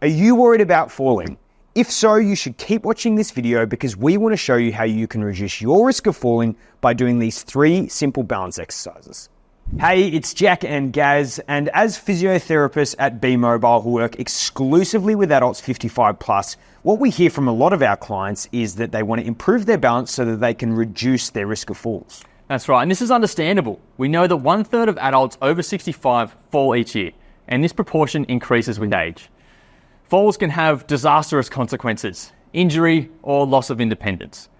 Are you worried about falling? If so, you should keep watching this video because we want to show you how you can reduce your risk of falling by doing these 3 simple balance exercises. Hey, it's Jack and Gaz, and as physiotherapists at B Mobile who work exclusively with adults 55 plus, what we hear from a lot of our clients is that they want to improve their balance so that they can reduce their risk of falls. That's right, and this is understandable. We know that 1/3 of adults over 65 fall each year, and this proportion increases with age. Falls can have disastrous consequences, injury or loss of independence.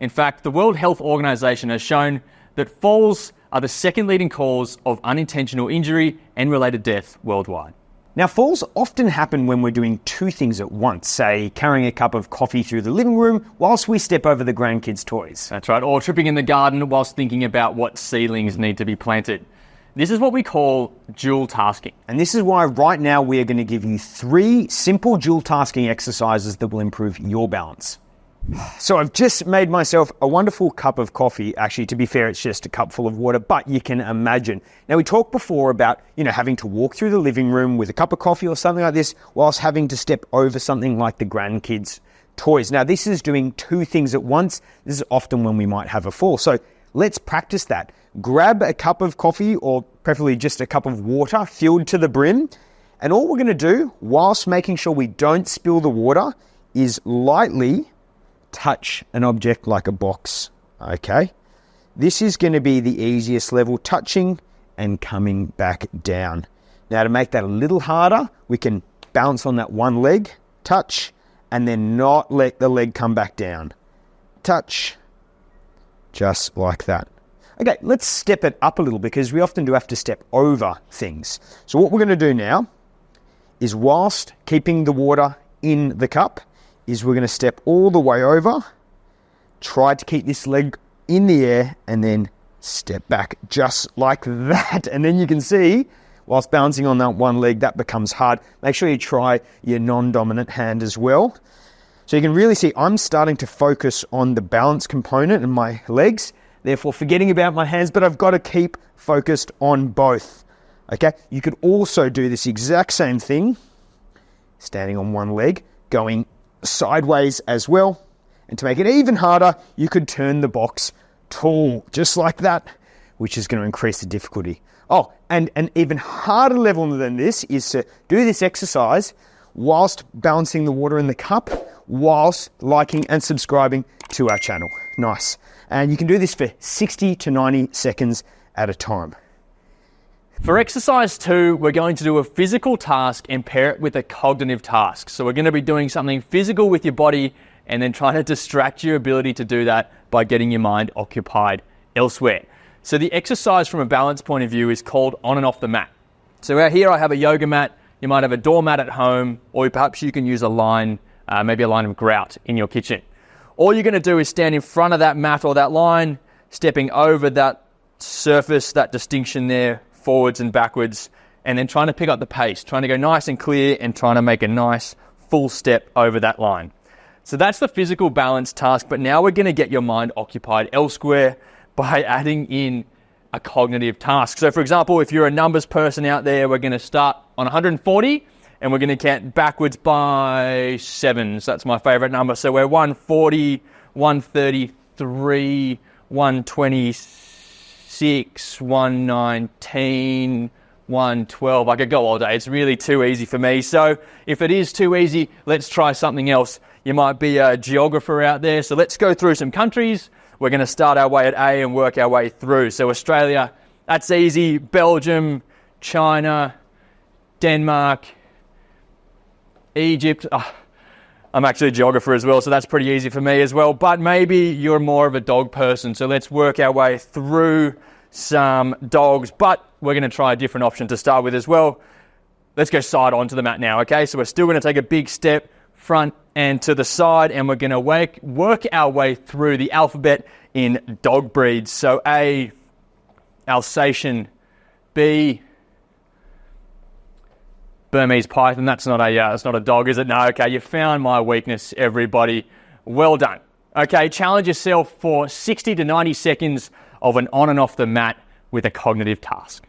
In fact, the World Health Organization has shown that falls are the second leading cause of unintentional injury and related death worldwide. Now, falls often happen when we're doing 2 things at once, say carrying a cup of coffee through the living room whilst we step over the grandkids' toys. That's right, or tripping in the garden whilst thinking about what seedlings need to be planted. This is what we call dual tasking. And this is why right now we are going to give you 3 simple dual tasking exercises that will improve your balance. So I've just made myself a wonderful cup of coffee. Actually, to be fair, it's just a cup full of water, but you can imagine. Now, we talked before about, having to walk through the living room with a cup of coffee or something like this, whilst having to step over something like the grandkids' toys. Now, this is doing 2 things at once. This is often when we might have a fall. So let's practice that. Grab a cup of coffee, or preferably just a cup of water filled to the brim. And all we're going to do, whilst making sure we don't spill the water, is lightly touch an object like a box, okay? This is going to be the easiest level, touching and coming back down. Now, to make that a little harder, we can bounce on that one leg, touch, and then not let the leg come back down. Touch, just like that. Okay, let's step it up a little because we often do have to step over things. So what we're going to do now is, whilst keeping the water in the cup, is we're going to step all the way over, try to keep this leg in the air, and then step back just like that. And then you can see, whilst bouncing on that one leg, that becomes hard. Make sure you try your non-dominant hand as well. So you can really see I'm starting to focus on the balance component in my legs, therefore forgetting about my hands, but I've got to keep focused on both. Okay, you could also do this exact same thing, standing on one leg, going sideways as well. And to make it even harder, you could turn the box tall, just like that, which is going to increase the difficulty. Oh, and an even harder level than this is to do this exercise whilst balancing the water in the cup, whilst liking and subscribing to our channel. Nice. And you can do this for 60 to 90 seconds at a time. For exercise 2, we're going to do a physical task and pair it with a cognitive task. So we're going to be doing something physical with your body and then trying to distract your ability to do that by getting your mind occupied elsewhere. So the exercise from a balance point of view is called on and off the mat. So out here I have a yoga mat. You might have a doormat at home, or perhaps you can use a line, maybe a line of grout in your kitchen. All you're going to do is stand in front of that mat or that line, stepping over that surface, that distinction there, forwards and backwards, and then trying to pick up the pace, trying to go nice and clear and trying to make a nice full step over that line. So that's the physical balance task, but now we're going to get your mind occupied elsewhere by adding in a cognitive task. So for example, if you're a numbers person out there, we're going to start on 140 and we're going to count backwards by 7s. That's my favorite number. So we're 140, 133, 126, 119, 112. I could go all day. It's really too easy for me. So if it is too easy, let's try something else. You might be a geographer out there. So let's go through some countries. We're going to start our way at A and work our way through. So Australia, that's easy. Belgium, China, Denmark, Egypt. I'm actually a geographer as well, so that's pretty easy for me as well. But maybe you're more of a dog person. So let's work our way through some dogs. But we're going to try a different option to start with as well. Let's go side onto the mat now, okay? So we're still going to take a big step front and to the side, and we're going to work our way through the alphabet in dog breeds. So A, Alsatian. B, Burmese python. That's not a dog, is it? No, okay, you found my weakness, everybody. Well done. Okay, challenge yourself for 60 to 90 seconds of an on and off the mat with a cognitive task.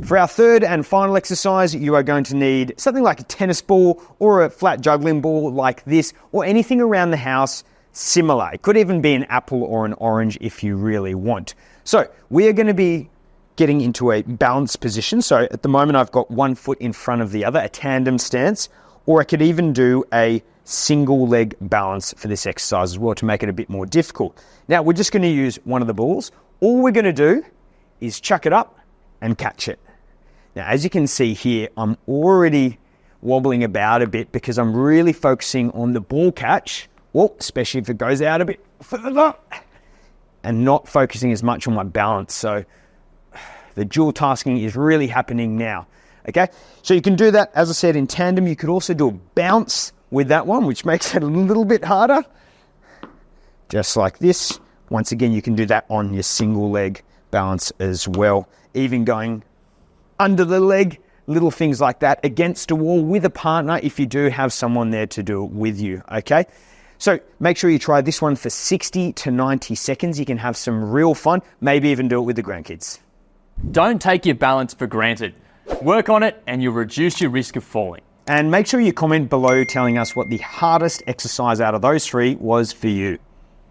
For our third and final exercise, you are going to need something like a tennis ball or a flat juggling ball like this, or anything around the house similar. It could even be an apple or an orange if you really want. So we are going to be getting into a balanced position. So at the moment I've got one foot in front of the other, a tandem stance, or I could even do a single leg balance for this exercise as well to make it a bit more difficult. Now we're just going to use one of the balls. All we're going to do is chuck it up and catch it. Now, as you can see here, I'm already wobbling about a bit because I'm really focusing on the ball catch, well, especially if it goes out a bit further, and not focusing as much on my balance. So the dual tasking is really happening now. Okay, so you can do that, as I said, in tandem. You could also do a bounce with that one, which makes it a little bit harder. Just like this. Once again, you can do that on your single leg balance as well. Even going under the leg, little things like that, against a wall with a partner if you do have someone there to do it with you, okay? So make sure you try this one for 60 to 90 seconds. You can have some real fun, maybe even do it with the grandkids. Don't take your balance for granted. Work on it and you'll reduce your risk of falling. And make sure you comment below telling us what the hardest exercise out of those three was for you.